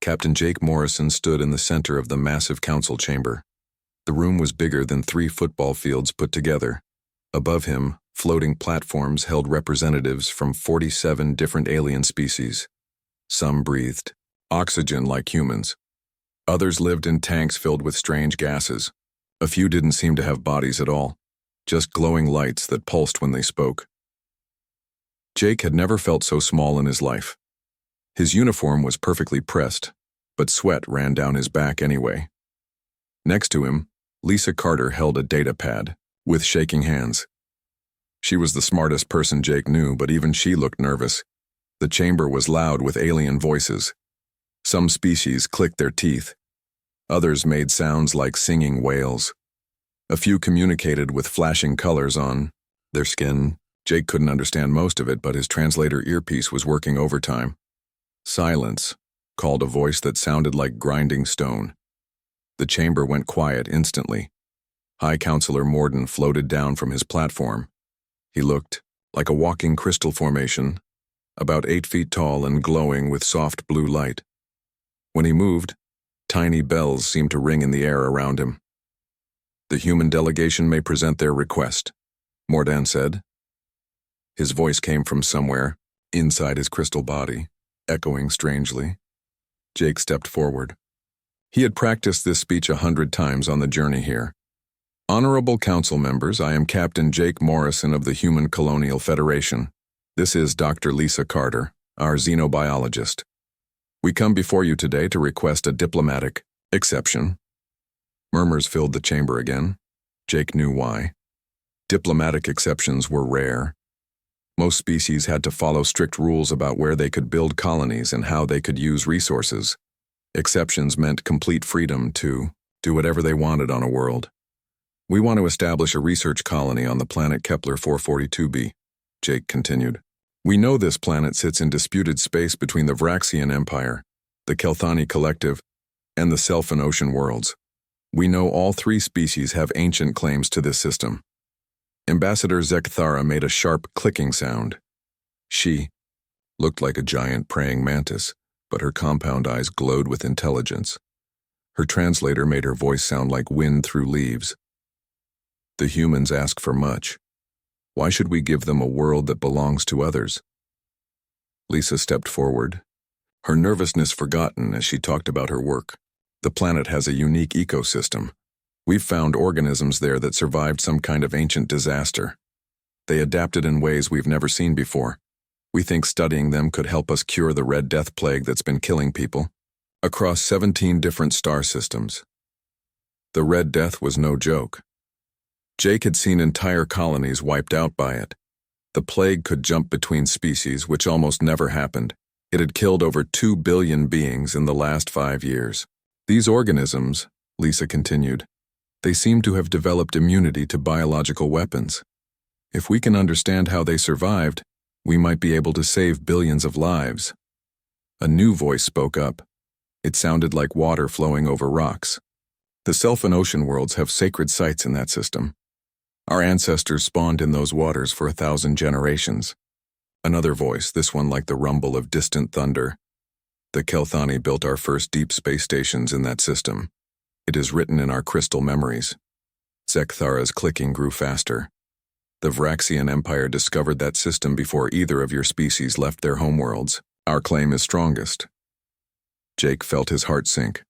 Captain Jake Morrison stood in the center of the massive council chamber. The room was bigger than 3 football fields put together. Above him, floating platforms held representatives from 47 different alien species. Some breathed oxygen like humans. Others lived in tanks filled with strange gases. A few didn't seem to have bodies at all, just glowing lights that pulsed when they spoke. Jake had never felt so small in his life. His uniform was perfectly pressed, but sweat ran down his back anyway. Next to him, Lisa Carter held a data pad, with shaking hands. She was the smartest person Jake knew, but even she looked nervous. The chamber was loud with alien voices. Some species clicked their teeth. Others made sounds like singing whales. A few communicated with flashing colors on their skin. Jake couldn't understand most of it, but his translator earpiece was working overtime. "Silence," called a voice that sounded like grinding stone. The chamber went quiet instantly. High Counselor Morden floated down from his platform. He looked like a walking crystal formation, about 8 feet tall and glowing with soft blue light. When he moved, tiny bells seemed to ring in the air around him. "The human delegation may present their request," Morden said. His voice came from somewhere, inside his crystal body, echoing strangely. Jake stepped forward. He had practiced this speech 100 times on the journey here. "Honorable Council members, I am Captain Jake Morrison of the Human Colonial Federation. This is Dr. Lisa Carter, our xenobiologist. We come before you today to request a diplomatic exception." Murmurs filled the chamber again. Jake knew why. Diplomatic exceptions were rare. Most species had to follow strict rules about where they could build colonies and how they could use resources. Exceptions meant complete freedom to do whatever they wanted on a world. "We want to establish a research colony on the planet Kepler 442b, Jake continued. "We know this planet sits in disputed space between the Vraxian Empire, the Kelthani Collective, and the Self and Ocean worlds. We know all 3 species have ancient claims to this system." Ambassador Zekthara made a sharp clicking sound. She looked like a giant praying mantis, but her compound eyes glowed with intelligence. Her translator made her voice sound like wind through leaves. "The humans ask for much. Why should we give them a world that belongs to others?" Lisa stepped forward, her nervousness forgotten as she talked about her work. "The planet has a unique ecosystem. We've found organisms there that survived some kind of ancient disaster. They adapted in ways we've never seen before. We think studying them could help us cure the Red Death plague that's been killing people across 17 different star systems." The Red Death was no joke. Jake had seen entire colonies wiped out by it. The plague could jump between species, which almost never happened. It had killed over 2 billion beings in the last 5 years. "These organisms," Lisa continued, "they seem to have developed immunity to biological weapons. If we can understand how they survived, we might be able to save billions of lives." A new voice spoke up. It sounded like water flowing over rocks. "The Self and Ocean worlds have sacred sites in that system. Our ancestors spawned in those waters for 1,000 generations." Another voice, this one like the rumble of distant thunder. "The Kelthani built our first deep space stations in that system. It is written in our crystal memories." Zekthara's clicking grew faster. "The Vraxian Empire discovered that system before either of your species left their homeworlds. Our claim is strongest." Jake felt his heart sink.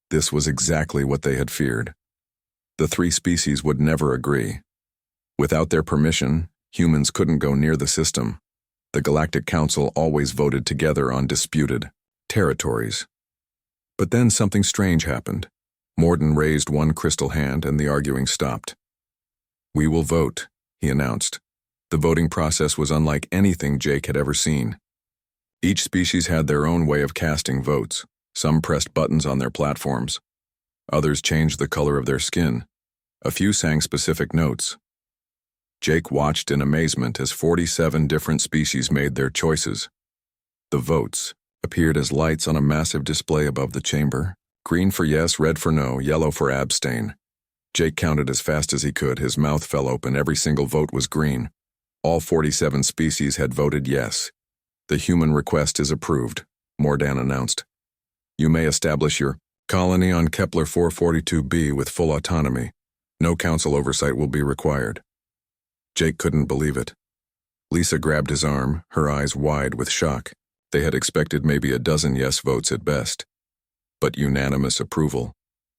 This was exactly what they had feared. The 3 species would never agree. Without their permission, humans couldn't go near the system. The Galactic Council always voted together on disputed territories. But then something strange happened. Morden raised one crystal hand and the arguing stopped. "We will vote," he announced. The voting process was unlike anything Jake had ever seen. Each species had their own way of casting votes. Some pressed buttons on their platforms. Others changed the color of their skin. A few sang specific notes. Jake watched in amazement as 47 different species made their choices. The votes appeared as lights on a massive display above the chamber. Green for yes, red for no, yellow for abstain. Jake counted as fast as he could. His mouth fell open. Every single vote was green. All 47 species had voted yes. "The human request is approved," Mordan announced. You may establish your colony on Kepler 442b with full autonomy. No council oversight will be required. Jake couldn't believe it. Lisa grabbed his arm, her eyes wide with shock. They had expected maybe a dozen yes votes at best. But unanimous approval,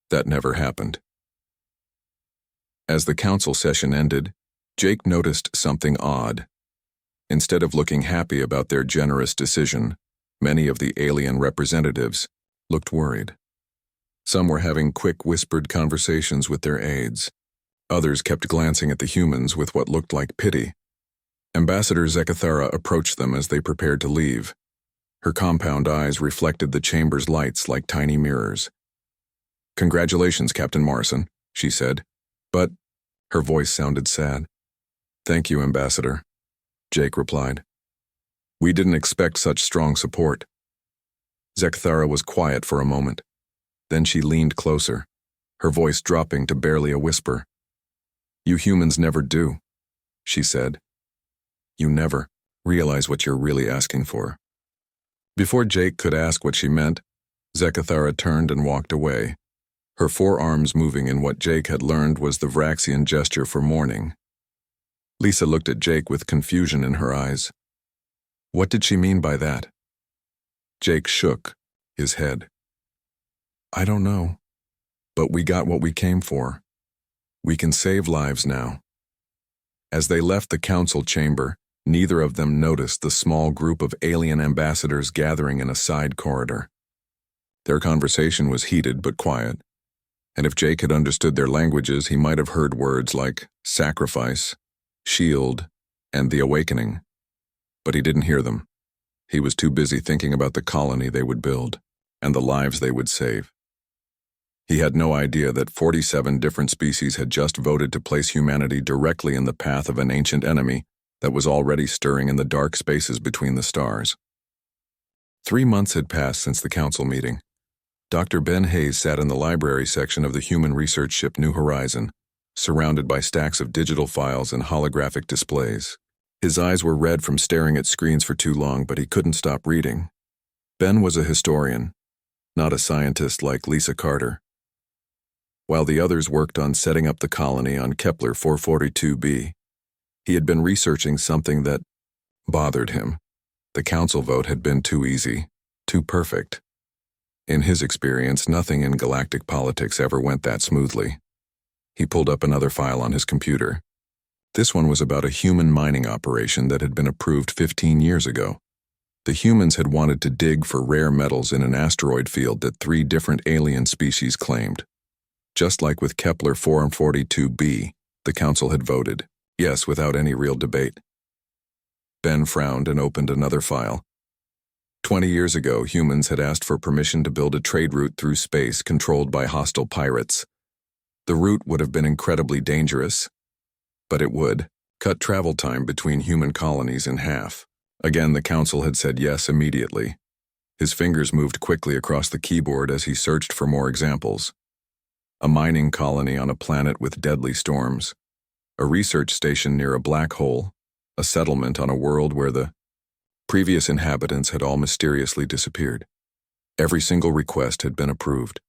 that never happened. As the council session ended, Jake noticed something odd. Instead of looking happy about their generous decision, many of the alien representatives looked worried. Some were having quick whispered conversations with their aides. Others kept glancing at the humans with what looked like pity. Ambassador Zekathara approached them as they prepared to leave. Her compound eyes reflected the chamber's lights like tiny mirrors. "Congratulations, Captain Morrison," she said, but her voice sounded sad. "Thank you, Ambassador," Jake replied. "We didn't expect such strong support." Zekathara was quiet for a moment. Then she leaned closer, her voice dropping to barely a whisper. "You humans never do," she said. "You never realize what you're really asking for." Before Jake could ask what she meant, Zekathara turned and walked away, her forearms moving in what Jake had learned was the Vraxian gesture for mourning. Lisa looked at Jake with confusion in her eyes. What did she mean by that? Jake shook his head. "I don't know, but we got what we came for. We can save lives now." As they left the council chamber, neither of them noticed the small group of alien ambassadors gathering in a side corridor. Their conversation was heated but quiet, and if Jake had understood their languages, he might have heard words like sacrifice, shield, and the awakening. But he didn't hear them. He was too busy thinking about the colony they would build and the lives they would save. He had no idea that 47 different species had just voted to place humanity directly in the path of an ancient enemy that was already stirring in the dark spaces between the stars. 3 months had passed since the council meeting. Dr. Ben Hayes sat in the library section of the human research ship New Horizon, surrounded by stacks of digital files and holographic displays. His eyes were red from staring at screens for too long, but he couldn't stop reading. Ben was a historian, not a scientist like Lisa Carter. While the others worked on setting up the colony on Kepler 442b, he had been researching something that bothered him. The council vote had been too easy, too perfect. In his experience, nothing in galactic politics ever went that smoothly. He pulled up another file on his computer. This one was about a human mining operation that had been approved 15 years ago. The humans had wanted to dig for rare metals in an asteroid field that 3 different alien species claimed. Just like with Kepler 442b, the council had voted yes without any real debate. Ben frowned and opened another file. 20 years ago, humans had asked for permission to build a trade route through space controlled by hostile pirates. The route would have been incredibly dangerous, but it would cut travel time between human colonies in half. Again, the council had said yes immediately. His fingers moved quickly across the keyboard as he searched for more examples. A mining colony on a planet with deadly storms, a research station near a black hole, a settlement on a world where the previous inhabitants had all mysteriously disappeared. Every single request had been approved.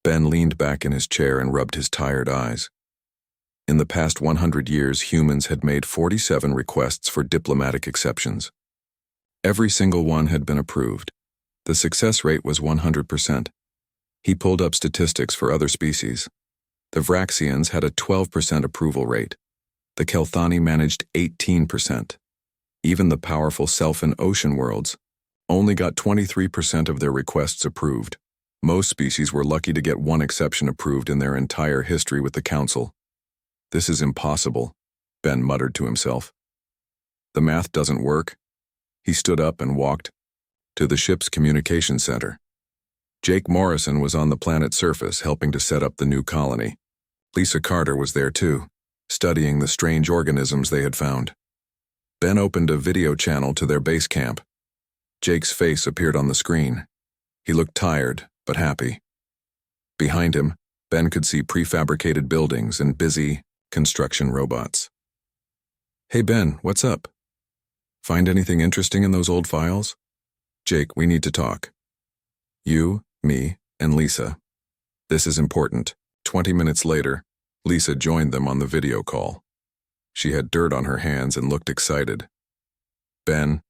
Ben leaned back in his chair and rubbed his tired eyes. In the past 100 years, humans had made 47 requests for diplomatic exceptions. Every single one had been approved. The success rate was 100%. He pulled up statistics for other species. The Vraxians had a 12% approval rate. The Kelthani managed 18%. Even the powerful Self and Ocean worlds only got 23% of their requests approved. Most species were lucky to get 1 exception approved in their entire history with the Council. "This is impossible," Ben muttered to himself. "The math doesn't work." He stood up and walked to the ship's communication center. Jake Morrison was on the planet's surface helping to set up the new colony. Lisa Carter was there too, studying the strange organisms they had found. Ben opened a video channel to their base camp. Jake's face appeared on the screen. He looked tired, but happy. Behind him, Ben could see prefabricated buildings and busy construction robots. "Hey Ben, what's up? Find anything interesting in those old files?" "Jake, we need to talk." You, me, and Lisa. This is important. 20 minutes later, Lisa joined them on the video call. She had dirt on her hands and looked excited. Ben,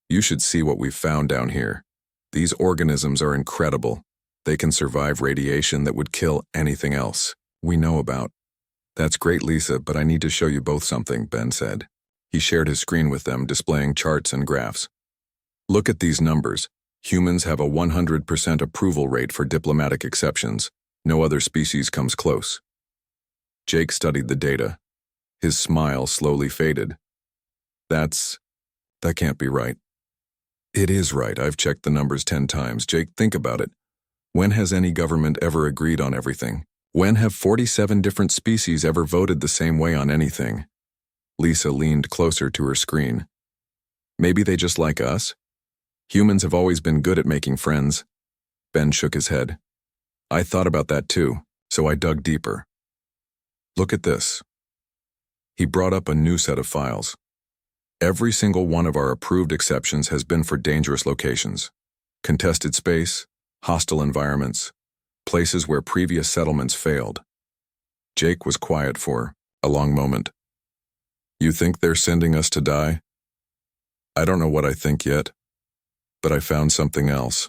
you should see what we've found down here. These organisms are incredible. They can survive radiation that would kill anything else we know about. That's great, Lisa, but I need to show you both something, Ben said. He shared his screen with them, displaying charts and graphs. Look at these numbers. Humans have a 100% approval rate for diplomatic exceptions. No other species comes close. Jake studied the data. His smile slowly faded. That can't be right. It is right. I've checked the numbers 10 times. Jake, think about it. When has any government ever agreed on everything? When have 47 different species ever voted the same way on anything? Lisa leaned closer to her screen. Maybe they just like us? Humans have always been good at making friends. Ben shook his head. I thought about that too, so I dug deeper. Look at this. He brought up a new set of files. Every single one of our approved exceptions has been for dangerous locations. Contested space, hostile environments, places where previous settlements failed. Jake was quiet for a long moment. You think they're sending us to die? I don't know what I think yet, but I found something else.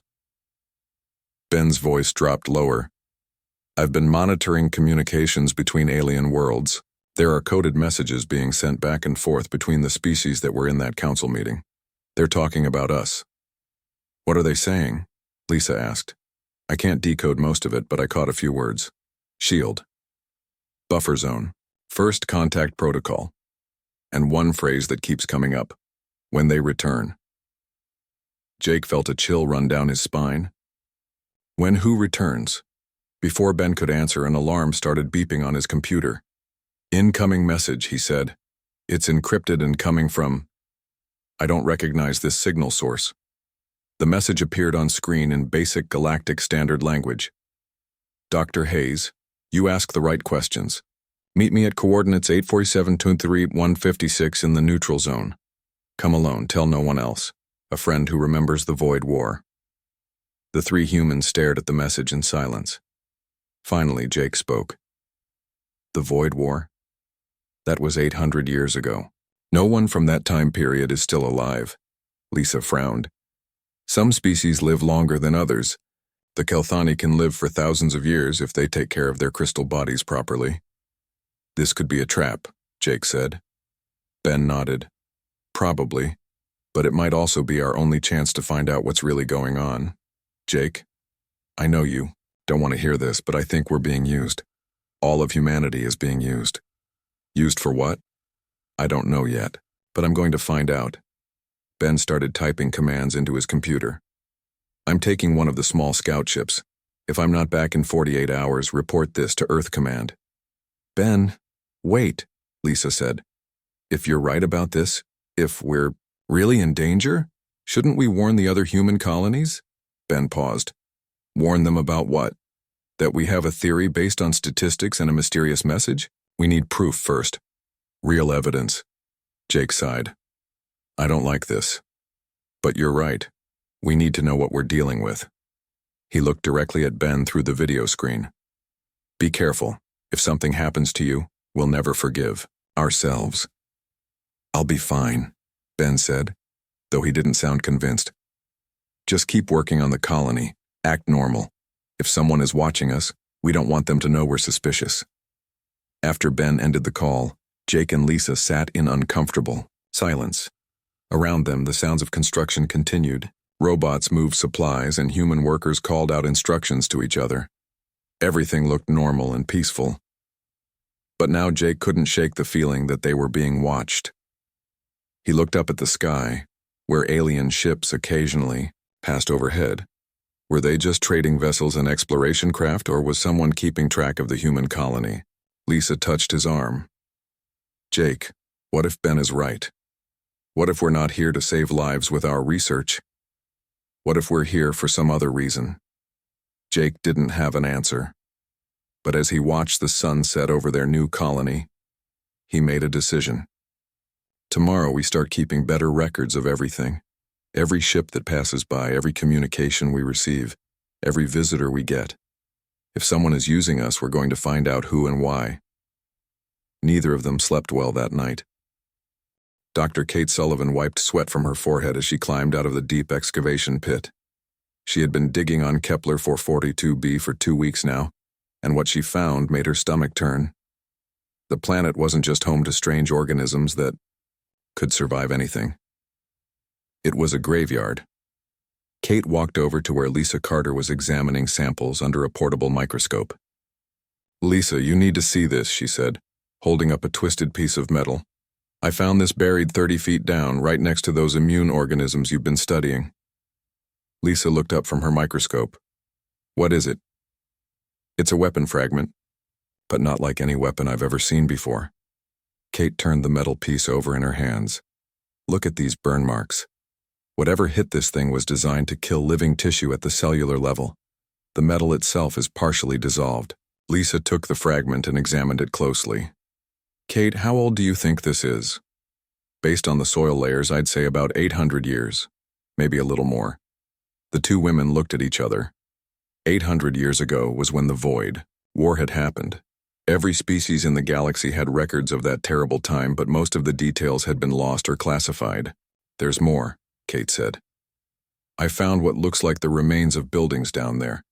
Ben's voice dropped lower. I've been monitoring communications between alien worlds. There are coded messages being sent back and forth between the species that were in that council meeting. They're talking about us. What are they saying? Lisa asked. I can't decode most of it, but I caught a few words. Shield. Buffer zone. First contact protocol. And one phrase that keeps coming up. When they return. Jake felt a chill run down his spine. When who returns? Before Ben could answer, an alarm started beeping on his computer. Incoming message, he said. It's encrypted and coming from... I don't recognize this signal source. The message appeared on screen in basic galactic standard language. Dr. Hayes, you ask the right questions. Meet me at coordinates 847-23-156 in the neutral zone. Come alone, tell no one else. A friend who remembers the Void War. The three humans stared at the message in silence. Finally, Jake spoke. The Void War? That was 800 years ago. No one from that time period is still alive. Lisa frowned. Some species live longer than others. The Kelthani can live for thousands of years if they take care of their crystal bodies properly. This could be a trap, Jake said. Ben nodded. Probably, but it might also be our only chance to find out what's really going on. Jake, I know you don't want to hear this, but I think we're being used. All of humanity is being used. Used for what? I don't know yet, but I'm going to find out. Ben started typing commands into his computer. I'm taking one of the small scout ships. If I'm not back in 48 hours, report this to Earth Command. Ben, wait, Lisa said. If you're right about this, if we're really in danger, shouldn't we warn the other human colonies? Ben paused. Warn them about what? That we have a theory based on statistics and a mysterious message? We need proof first. Real evidence. Jake sighed. I don't like this. But you're right. We need to know what we're dealing with. He looked directly at Ben through the video screen. Be careful. If something happens to you, we'll never forgive ourselves. I'll be fine, Ben said, though he didn't sound convinced. Just keep working on the colony. Act normal. If someone is watching us, we don't want them to know we're suspicious. After Ben ended the call, Jake and Lisa sat in uncomfortable silence. Around them, the sounds of construction continued. Robots moved supplies and human workers called out instructions to each other. Everything looked normal and peaceful. But now Jake couldn't shake the feeling that they were being watched. He looked up at the sky, where alien ships occasionally passed overhead. Were they just trading vessels and exploration craft, or was someone keeping track of the human colony? Lisa touched his arm. Jake, what if Ben is right? What if we're not here to save lives with our research? What if we're here for some other reason? Jake didn't have an answer. But as he watched the sun set over their new colony, he made a decision. Tomorrow we start keeping better records of everything. Every ship that passes by, every communication we receive. Every visitor we get. If someone is using us, we're going to find out who and why. Neither of them slept well that night. Dr. Kate Sullivan wiped sweat from her forehead as she climbed out of the deep excavation pit. She had been digging on Kepler 442b for 2 weeks now, and what she found made her stomach turn. The planet wasn't just home to strange organisms that could survive anything. It was a graveyard. Kate walked over to where Lisa Carter was examining samples under a portable microscope. "Lisa, you need to see this," she said, holding up a twisted piece of metal. "I found this buried 30 feet down, right next to those immune organisms you've been studying." Lisa looked up from her microscope. "What is it?" "It's a weapon fragment, but not like any weapon I've ever seen before." Kate turned the metal piece over in her hands. "Look at these burn marks. Whatever hit this thing was designed to kill living tissue at the cellular level. The metal itself is partially dissolved." Lisa took the fragment and examined it closely. "Kate, how old do you think this is?" "Based on the soil layers, I'd say about 800 years, maybe a little more." The two women looked at each other. 800 years ago was when the void, war had happened. Every species in the galaxy had records of that terrible time, but most of the details had been lost or classified. "There's more," Kate said. "I found what looks like the remains of buildings down there.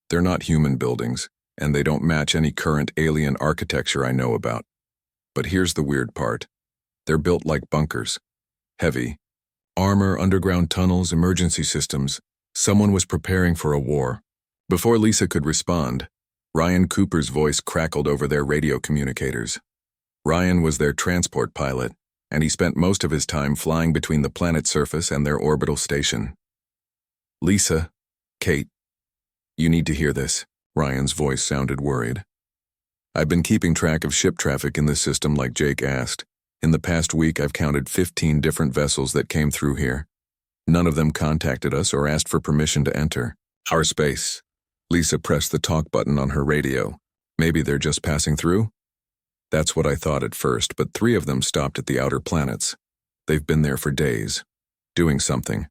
They're not human buildings, and they don't match any current alien architecture I know about. But here's the weird part. They're built like bunkers. Heavy. Armor, underground tunnels, emergency systems. Someone was preparing for a war." Before Lisa could respond, Ryan Cooper's voice crackled over their radio communicators. Ryan was their transport pilot, and he spent most of his time flying between the planet's surface and their orbital station. "Lisa, Kate, you need to hear this." Ryan's voice sounded worried. "I've been keeping track of ship traffic in this system like Jake asked. In the past week, I've counted 15 different vessels that came through here. None of them contacted us or asked for permission to enter our space." Lisa pressed the talk button on her radio. "Maybe they're just passing through?" "That's what I thought at first, but 3 of them stopped at the outer planets. They've been there for days, doing something.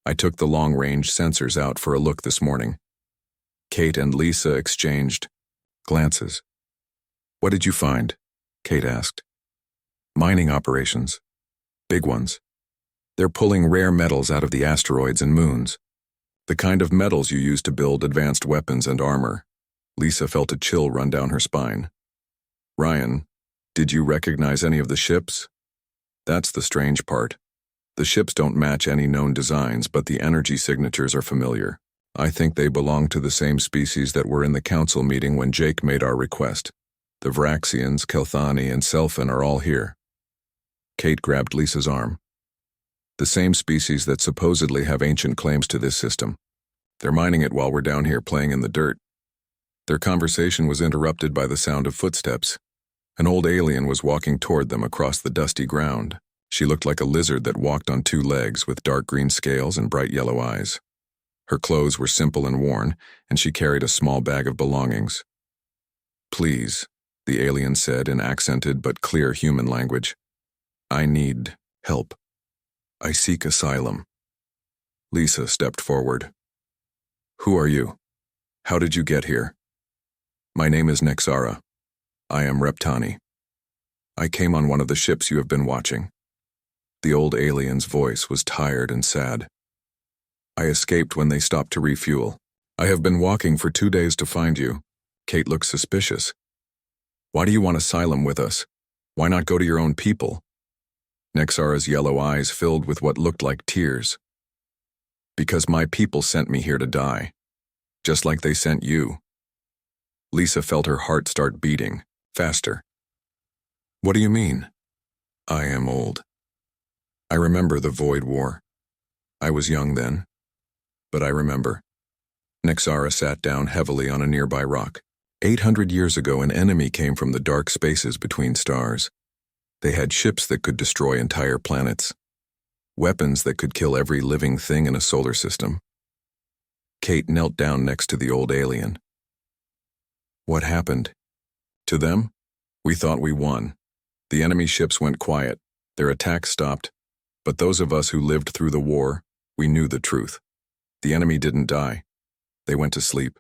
I took the long-range sensors out for a look this morning." Kate and Lisa exchanged glances. "What did you find?" Kate asked. "Mining operations. Big ones. They're pulling rare metals out of the asteroids and moons. The kind of metals you use to build advanced weapons and armor." Lisa felt a chill run down her spine. "Ryan, did you recognize any of the ships?" "That's the strange part. The ships don't match any known designs, but the energy signatures are familiar. I think they belong to the same species that were in the council meeting when Jake made our request. The Vraxians, Kelthani, and Selfin are all here." Kate grabbed Lisa's arm. "The same species that supposedly have ancient claims to this system. They're mining it while we're down here playing in the dirt." Their conversation was interrupted by the sound of footsteps. An old alien was walking toward them across the dusty ground. She looked like a lizard that walked on 2 legs with dark green scales and bright yellow eyes. Her clothes were simple and worn, and she carried a small bag of belongings. "Please," the alien said in accented but clear human language. "I need help. I seek asylum." Lisa stepped forward. "Who are you? How did you get here?" "My name is Nexara. I am Reptani. I came on one of the ships you have been watching." The old alien's voice was tired and sad. "I escaped when they stopped to refuel. I have been walking for 2 days to find you." Kate looked suspicious. "Why do you want asylum with us? Why not go to your own people?" Nexara's yellow eyes filled with what looked like tears. "Because my people sent me here to die, just like they sent you." Lisa felt her heart start beating, faster. "What do you mean?" "I am old. I remember the Void War. I was young then, but I remember." Nexara sat down heavily on a nearby rock. 800 years ago, an enemy came from the dark spaces between stars. They had ships that could destroy entire planets, weapons that could kill every living thing in a solar system. Kate knelt down next to the old alien. "What happened? To them? We thought we won. The enemy ships went quiet, their attacks stopped, but those of us who lived through the war, we knew the truth. The enemy didn't die. They went to sleep.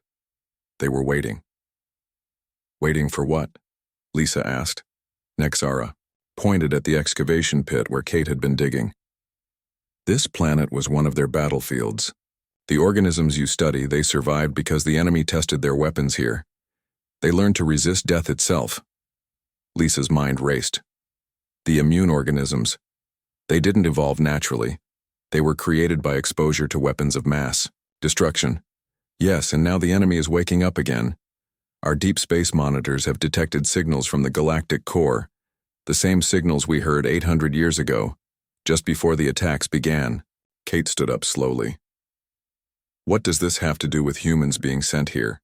They were waiting. Waiting for what? Lisa asked. Nexara pointed at the excavation pit where Kate had been digging. This planet was one of their battlefields. The organisms you study, they survived because the enemy tested their weapons here. They learned to resist death itself. Lisa's mind raced. The immune organisms. They didn't evolve naturally. They were created by exposure to weapons of mass destruction. Yes, and now the enemy is waking up again. Our deep space monitors have detected signals from the galactic core, the same signals we heard 800 years ago, just before the attacks began. Kate stood up slowly. What does this have to do with humans being sent here?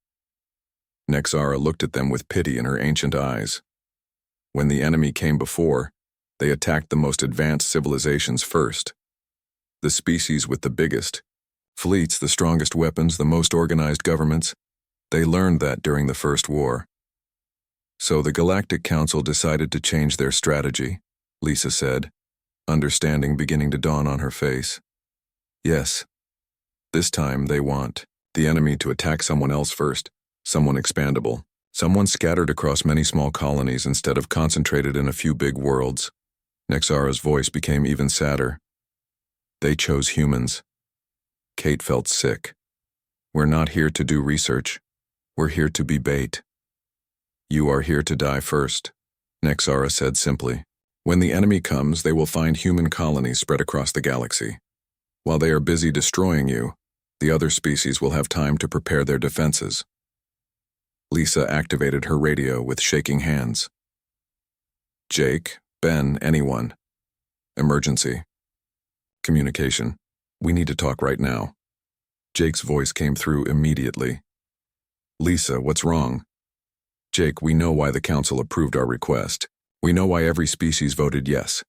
Nexara looked at them with pity in her ancient eyes. When the enemy came before, they attacked the most advanced civilizations first. The species with the biggest fleets, the strongest weapons, the most organized governments. They learned that during the First War. So the Galactic Council decided to change their strategy, Lisa said, understanding beginning to dawn on her face. Yes. This time they want the enemy to attack someone else first, someone expandable, someone scattered across many small colonies instead of concentrated in a few big worlds. Nexara's voice became even sadder. They chose humans. Kate felt sick. We're not here to do research. We're here to be bait. You are here to die first, Nexara said simply. When the enemy comes, they will find human colonies spread across the galaxy. While they are busy destroying you, the other species will have time to prepare their defenses. Lisa activated her radio with shaking hands. Jake, Ben, anyone. Emergency. Communication. We need to talk right now. Jake's voice came through immediately. Lisa, what's wrong? Jake, we know why the council approved our request. We know why every species voted yes.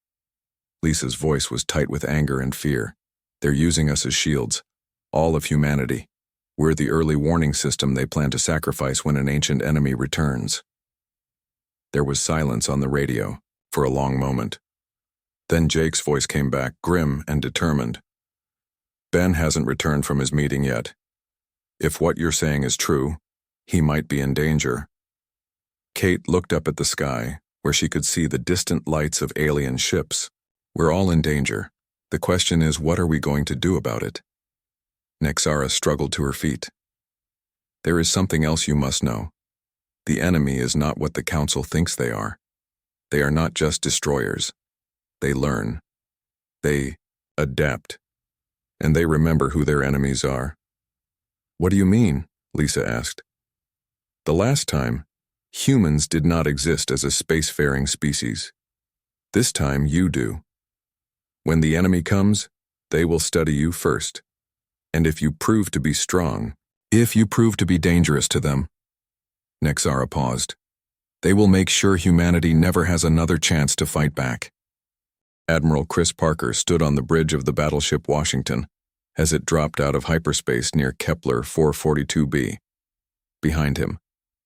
Lisa's voice was tight with anger and fear. They're using us as shields. All of humanity. We're the early warning system they plan to sacrifice when an ancient enemy returns. There was silence on the radio for a long moment. Then Jake's voice came back, grim and determined. Ben hasn't returned from his meeting yet. If what you're saying is true, he might be in danger. Kate looked up at the sky, where she could see the distant lights of alien ships. We're all in danger. The question is, what are we going to do about it? Nexara struggled to her feet. There is something else you must know. The enemy is not what the council thinks they are. They are not just destroyers. They learn. They adapt. And they remember who their enemies are. What do you mean? Lisa asked. The last time, humans did not exist as a spacefaring species. This time you do. When the enemy comes, they will study you first. And if you prove to be strong, if you prove to be dangerous to them, Nexara paused, they will make sure humanity never has another chance to fight back. Admiral Chris Parker stood on the bridge of the battleship Washington as it dropped out of hyperspace near Kepler 442b. Behind him,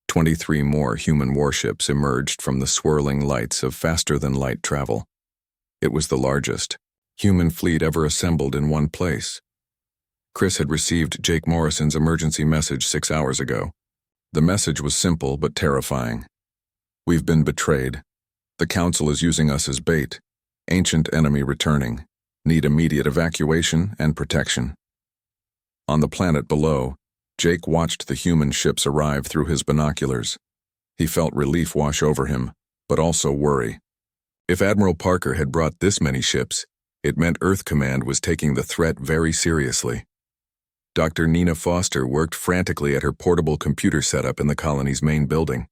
23 more human warships emerged from the swirling lights of faster-than-light travel. It was the largest human fleet ever assembled in one place. Chris had received Jake Morrison's emergency message 6 hours ago. The message was simple but terrifying. We've been betrayed. The council is using us as bait. Ancient enemy returning. Need immediate evacuation and protection. On the planet below, Jake watched the human ships arrive through his binoculars. He felt relief wash over him, but also worry. If Admiral Parker had brought this many ships, it meant Earth Command was taking the threat very seriously. Dr. Nina Foster worked frantically at her portable computer setup in the colony's main building.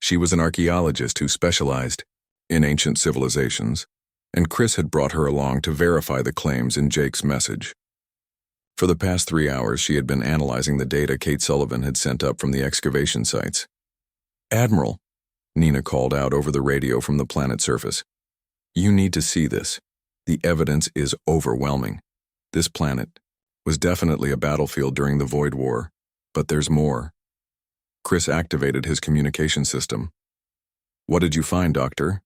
She was an archaeologist who specialized in ancient civilizations, and Chris had brought her along to verify the claims in Jake's message. For the past 3 hours, she had been analyzing the data Kate Sullivan had sent up from the excavation sites. Admiral, Nina called out over the radio from the planet's surface. You need to see this. The evidence is overwhelming. This planet was definitely a battlefield during the Void War, but there's more. Chris activated his communication system. What did you find, Doctor?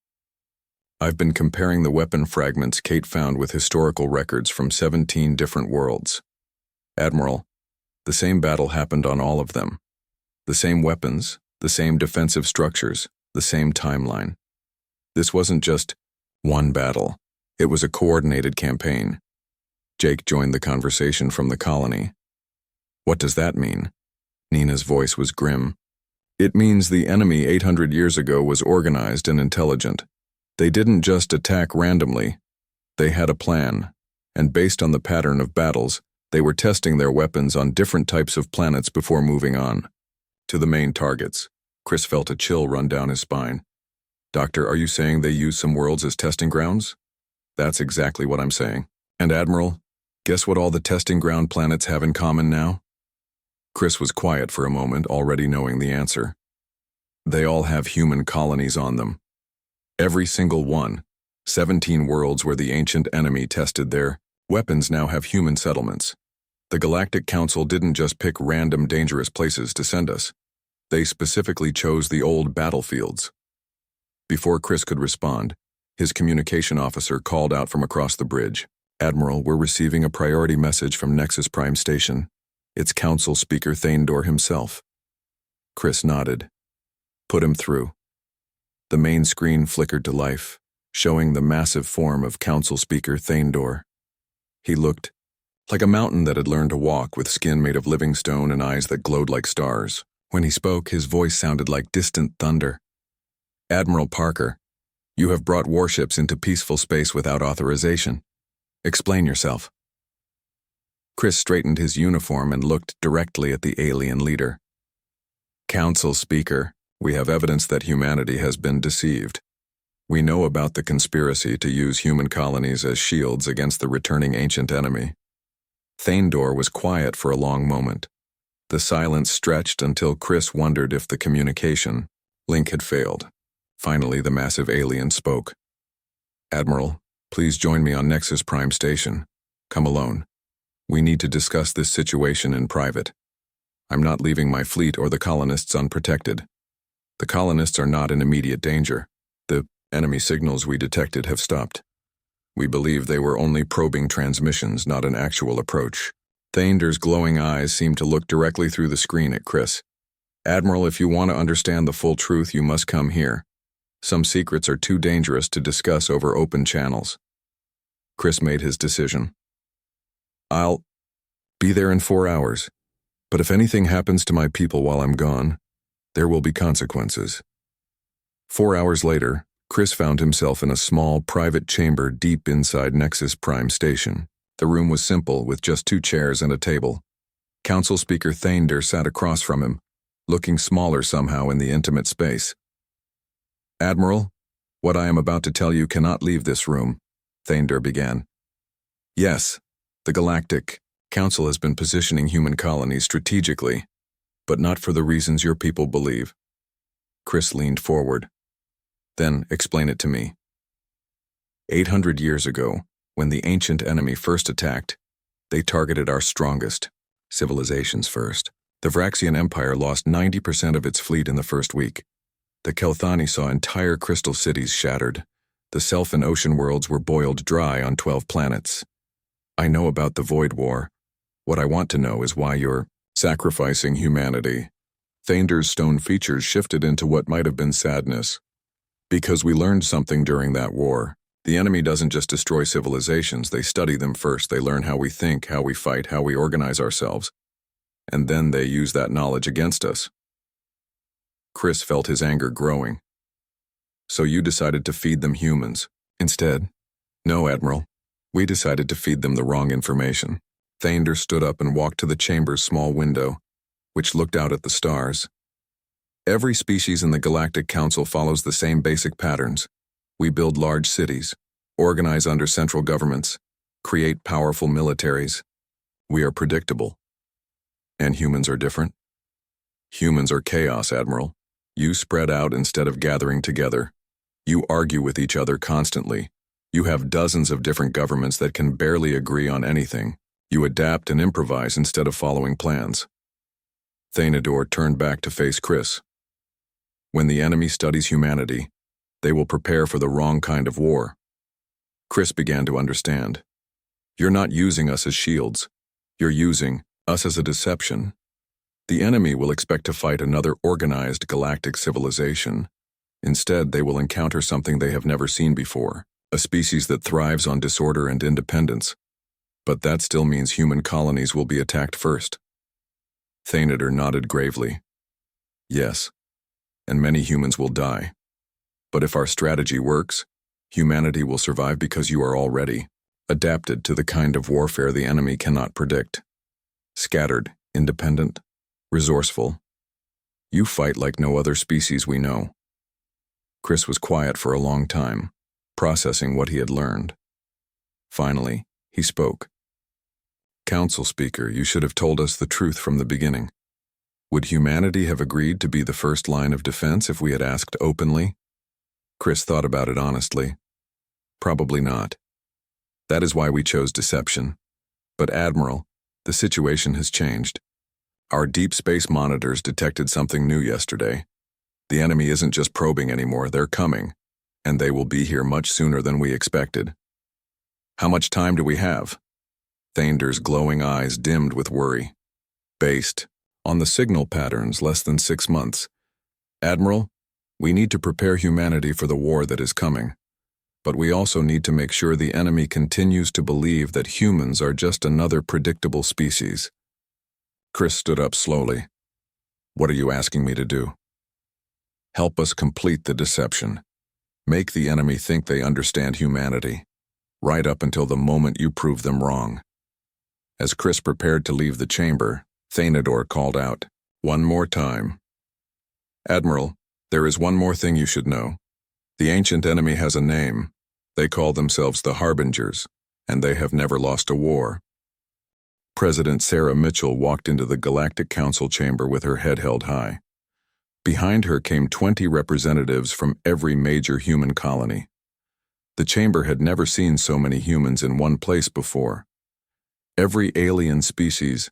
I've been comparing the weapon fragments Kate found with historical records from 17 different worlds. Admiral, The same battle happened on all of them. The same weapons, the same defensive structures, the same timeline. This wasn't just one battle. It was a coordinated campaign. Jake joined the conversation from the colony. What does that mean? Nina's voice was grim. It means the enemy 800 years ago was organized and intelligent. They didn't just attack randomly. They had a plan, and based on the pattern of battles, they were testing their weapons on different types of planets before moving on to the main targets. Chris felt a chill run down his spine. Doctor, are you saying they use some worlds as testing grounds? That's exactly what I'm saying. And Admiral, guess what all the testing ground planets have in common now? Chris was quiet for a moment, already knowing the answer. They all have human colonies on them. Every single one. 17 worlds where the ancient enemy tested their weapons now have human settlements. The Galactic Council didn't just pick random dangerous places to send us. They specifically chose the old battlefields. Before Chris could respond, his communication officer called out from across the bridge. Admiral, we're receiving a priority message from Nexus Prime Station. It's Council Speaker Thaindor himself. Chris nodded. Put him through. The main screen flickered to life, showing the massive form of Council Speaker Thaindor. He looked like a mountain that had learned to walk, with skin made of living stone and eyes that glowed like stars. When he spoke, his voice sounded like distant thunder. Admiral Parker, you have brought warships into peaceful space without authorization. Explain yourself. Chris straightened his uniform and looked directly at the alien leader. Council Speaker, we have evidence that humanity has been deceived. We know about the conspiracy to use human colonies as shields against the returning ancient enemy. Thaindor was quiet for a long moment. The silence stretched until Chris wondered if the communication link had failed. Finally, the massive alien spoke. Admiral, please join me on Nexus Prime Station. Come alone. We need to discuss this situation in private. I'm not leaving my fleet or the colonists unprotected. The colonists are not in immediate danger. The enemy signals we detected have stopped. We believe they were only probing transmissions, not an actual approach. Thaindor's glowing eyes seemed to look directly through the screen at Chris. Admiral, if you want to understand the full truth, you must come here. Some secrets are too dangerous to discuss over open channels. Chris made his decision. I'll be there in 4 hours, but if anything happens to my people while I'm gone, there will be consequences. 4 hours later, Chris found himself in a small, private chamber deep inside Nexus Prime Station. The room was simple, with just 2 chairs and a table. Council Speaker Thaindor sat across from him, looking smaller somehow in the intimate space. Admiral, what I am about to tell you cannot leave this room, Thaindor began. Yes, the Galactic Council has been positioning human colonies strategically, but not for the reasons your people believe. Chris leaned forward. Then explain it to me. 800 years ago, when the ancient enemy first attacked, they targeted our strongest civilizations first. The Vraxian Empire lost 90% of its fleet in the first week. The Kelthani saw entire crystal cities shattered. The Self and Ocean worlds were boiled dry on 12 planets. I know about the Void War. What I want to know is why you're sacrificing humanity. Thaindor's stone features shifted into what might have been sadness. Because we learned something during that war. The enemy doesn't just destroy civilizations, they study them first. They learn how we think, how we fight, how we organize ourselves. And then they use that knowledge against us. Chris felt his anger growing. So you decided to feed them humans instead? No, Admiral. We decided to feed them the wrong information. Thaindor stood up and walked to the chamber's small window, which looked out at the stars. Every species in the Galactic Council follows the same basic patterns. We build large cities, organize under central governments, create powerful militaries. We are predictable. And humans are different? Humans are chaos, Admiral. You spread out instead of gathering together. You argue with each other constantly. You have dozens of different governments that can barely agree on anything. You adapt and improvise instead of following plans. Thaindor turned back to face Chris. When the enemy studies humanity, they will prepare for the wrong kind of war. Chris began to understand. You're not using us as shields. You're using us as a deception. The enemy will expect to fight another organized galactic civilization. Instead, they will encounter something they have never seen before, a species that thrives on disorder and independence. But that still means human colonies will be attacked first. Thanador nodded gravely. Yes, and many humans will die. But if our strategy works, humanity will survive because you are already adapted to the kind of warfare the enemy cannot predict. Scattered, independent, resourceful. You fight like no other species we know. Chris was quiet for a long time, processing what he had learned. Finally, he spoke. Council Speaker, you should have told us the truth from the beginning. Would humanity have agreed to be the first line of defense if we had asked openly? Chris thought about it honestly. Probably not. That is why we chose deception. But Admiral, the situation has changed. Our deep space monitors detected something new yesterday. The enemy isn't just probing anymore, they're coming, and they will be here much sooner than we expected. How much time do we have? Thanador's glowing eyes dimmed with worry. Based on the signal patterns, less than 6 months. Admiral, we need to prepare humanity for the war that is coming. But we also need to make sure the enemy continues to believe that humans are just another predictable species. Chris stood up slowly. What are you asking me to do? Help us complete the deception. Make the enemy think they understand humanity, right up until the moment you prove them wrong. As Chris prepared to leave the chamber, Thanador called out, "One more time." Admiral, there is one more thing you should know. The ancient enemy has a name. They call themselves the Harbingers, and they have never lost a war. President Sarah Mitchell walked into the Galactic Council chamber with her head held high. Behind her came 20 representatives from every major human colony. The chamber had never seen so many humans in one place before. Every alien species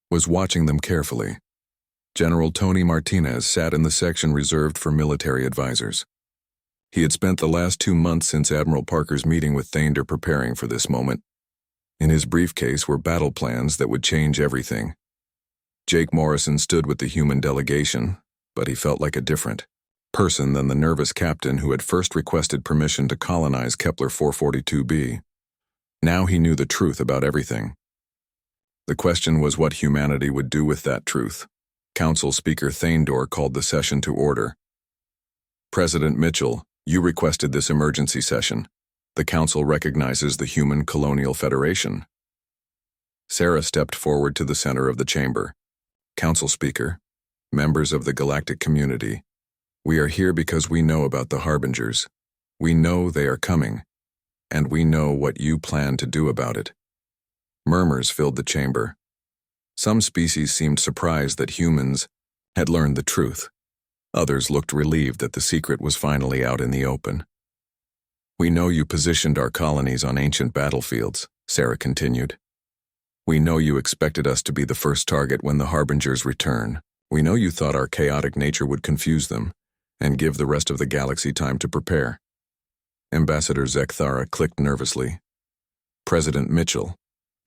was watching them carefully. General Tony Martinez sat in the section reserved for military advisors. He had spent the last 2 months since Admiral Parker's meeting with Thanador preparing for this moment. In his briefcase were battle plans that would change everything. Jake Morrison stood with the human delegation, but he felt like a different person than the nervous captain who had first requested permission to colonize Kepler 442b. Now he knew the truth about everything. The question was what humanity would do with that truth. Council Speaker Thanador called the session to order. President Mitchell, you requested this emergency session. The Council recognizes the Human Colonial Federation. Sarah stepped forward to the center of the chamber. Council Speaker, members of the galactic community, we are here because we know about the Harbingers. We know they are coming, and we know what you plan to do about it. Murmurs filled the chamber. Some species seemed surprised that humans had learned the truth. Others looked relieved that the secret was finally out in the open. We know you positioned our colonies on ancient battlefields, Sarah continued. We know you expected us to be the first target when the Harbingers return. We know you thought our chaotic nature would confuse them and give the rest of the galaxy time to prepare. Ambassador Zekthara clicked nervously. President Mitchell,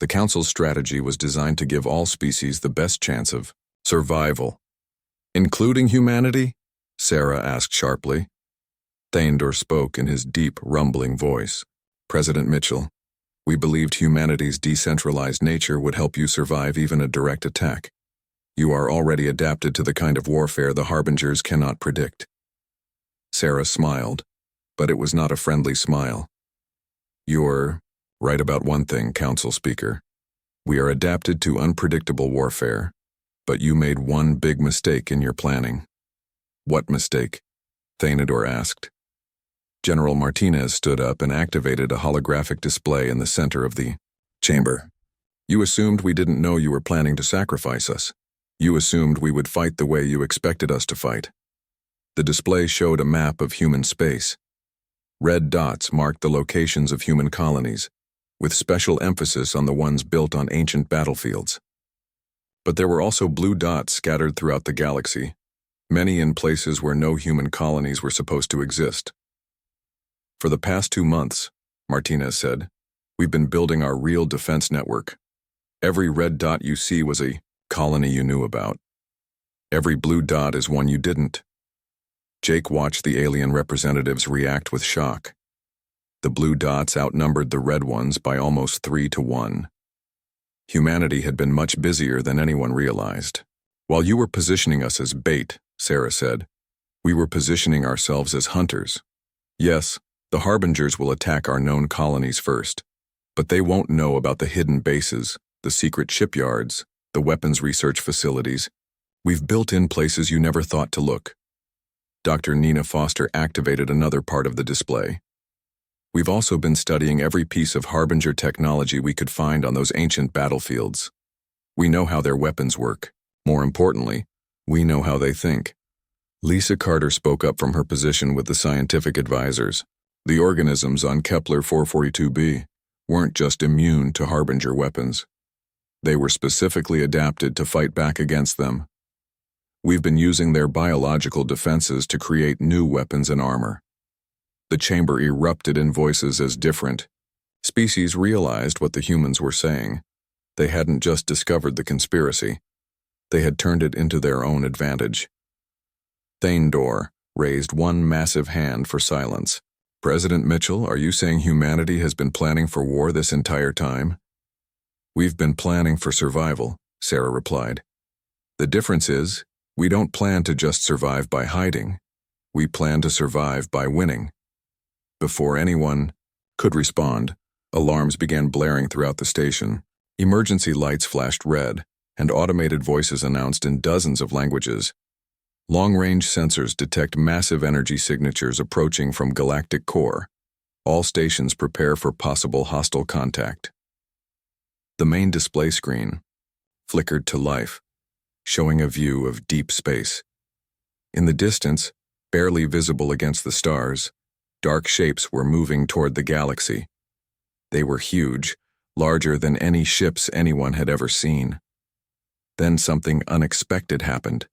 the Council's strategy was designed to give all species the best chance of survival. Including humanity? Sarah asked sharply. Thanador spoke in his deep, rumbling voice. President Mitchell, we believed humanity's decentralized nature would help you survive even a direct attack. You are already adapted to the kind of warfare the Harbingers cannot predict. Sarah smiled, but it was not a friendly smile. You're right about one thing, Council Speaker. We are adapted to unpredictable warfare, but you made one big mistake in your planning. What mistake? Thanador asked. General Martinez stood up and activated a holographic display in the center of the chamber. You assumed we didn't know you were planning to sacrifice us. You assumed we would fight the way you expected us to fight. The display showed a map of human space. Red dots marked the locations of human colonies, with special emphasis on the ones built on ancient battlefields. But there were also blue dots scattered throughout the galaxy, many in places where no human colonies were supposed to exist. For the past 2 months, Martinez said, we've been building our real defense network. Every red dot you see was a colony you knew about. Every blue dot is one you didn't. Jake watched the alien representatives react with shock. The blue dots outnumbered the red ones by almost 3-1. Humanity had been much busier than anyone realized. While you were positioning us as bait, Sarah said, we were positioning ourselves as hunters. Yes, the Harbingers will attack our known colonies first, but they won't know about the hidden bases, the secret shipyards, the weapons research facilities. We've built in places you never thought to look. Dr. Nina Foster activated another part of the display. We've also been studying every piece of Harbinger technology we could find on those ancient battlefields. We know how their weapons work. More importantly, we know how they think. Lisa Carter spoke up from her position with the scientific advisors. The organisms on Kepler 442b weren't just immune to Harbinger weapons. They were specifically adapted to fight back against them. We've been using their biological defenses to create new weapons and armor. The chamber erupted in voices as different. Species realized what the humans were saying. They hadn't just discovered the conspiracy. They had turned it into their own advantage. Thandor raised one massive hand for silence. President Mitchell, are you saying humanity has been planning for war this entire time? We've been planning for survival, Sarah replied. The difference is, we don't plan to just survive by hiding. We plan to survive by winning. Before anyone could respond, alarms began blaring throughout the station. Emergency lights flashed red, and automated voices announced in dozens of languages. Long-range sensors detect massive energy signatures approaching from galactic core. All stations prepare for possible hostile contact. The main display screen flickered to life, showing a view of deep space. In the distance, barely visible against the stars, dark shapes were moving toward the galaxy. They were huge, larger than any ships anyone had ever seen. Then something unexpected happened.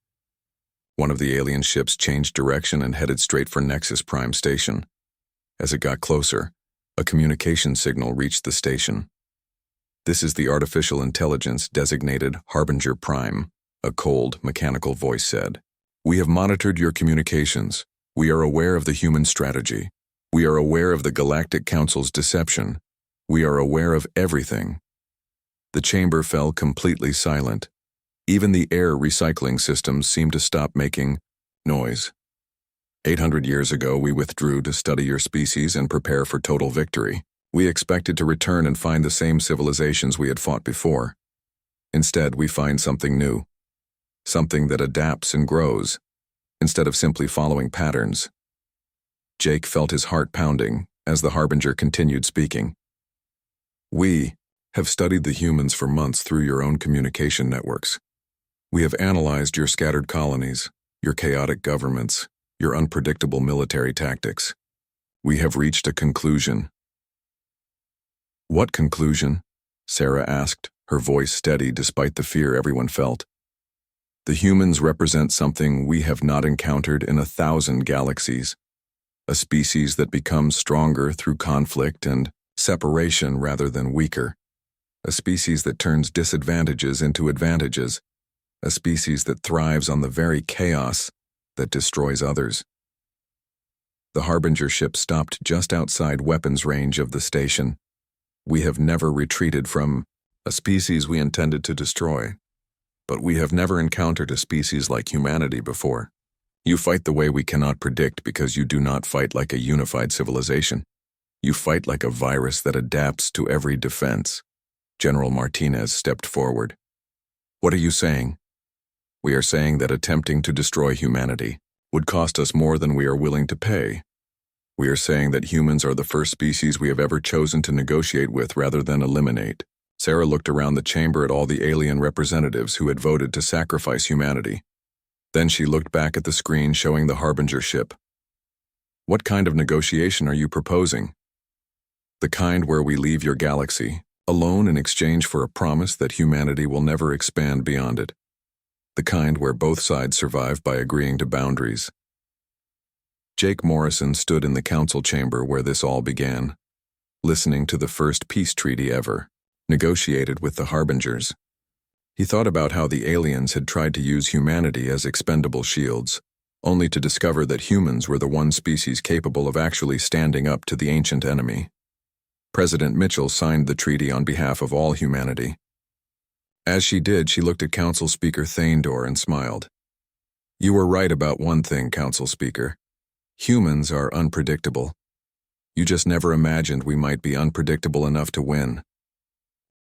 One of the alien ships changed direction and headed straight for Nexus Prime Station. As it got closer, a communication signal reached the station. This is the artificial intelligence designated Harbinger Prime, a cold, mechanical voice said. We have monitored your communications. We are aware of the human strategy. We are aware of the Galactic Council's deception. We are aware of everything. The chamber fell completely silent. Even the air recycling systems seemed to stop making noise. 800 years ago, we withdrew to study your species and prepare for total victory. We expected to return and find the same civilizations we had fought before. Instead, we find something new. Something that adapts and grows, instead of simply following patterns. Jake felt his heart pounding as the Harbinger continued speaking. We have studied the humans for months through your own communication networks. We have analyzed your scattered colonies, your chaotic governments, your unpredictable military tactics. We have reached a conclusion. What conclusion? Sarah asked, her voice steady despite the fear everyone felt. The humans represent something we have not encountered in 1,000 galaxies. A species that becomes stronger through conflict and separation rather than weaker. A species that turns disadvantages into advantages. A species that thrives on the very chaos that destroys others. The Harbinger ship stopped just outside weapons range of the station. We have never retreated from a species we intended to destroy, but we have never encountered a species like humanity before. You fight the way we cannot predict because you do not fight like a unified civilization. You fight like a virus that adapts to every defense. General Martinez stepped forward. What are you saying? We are saying that attempting to destroy humanity would cost us more than we are willing to pay. We are saying that humans are the first species we have ever chosen to negotiate with rather than eliminate. Sarah looked around the chamber at all the alien representatives who had voted to sacrifice humanity. Then she looked back at the screen showing the Harbinger ship. What kind of negotiation are you proposing? The kind where we leave your galaxy, alone in exchange for a promise that humanity will never expand beyond it. The kind where both sides survive by agreeing to boundaries. Jake Morrison stood in the council chamber where this all began, listening to the first peace treaty ever. negotiated with the Harbingers. He thought about how the aliens had tried to use humanity as expendable shields, only to discover that humans were the one species capable of actually standing up to the ancient enemy. President Mitchell signed the treaty on behalf of all humanity. As she did, she looked at Council Speaker Thandor and smiled. "You were right about one thing, Council Speaker. Humans are unpredictable. You just never imagined we might be unpredictable enough to win."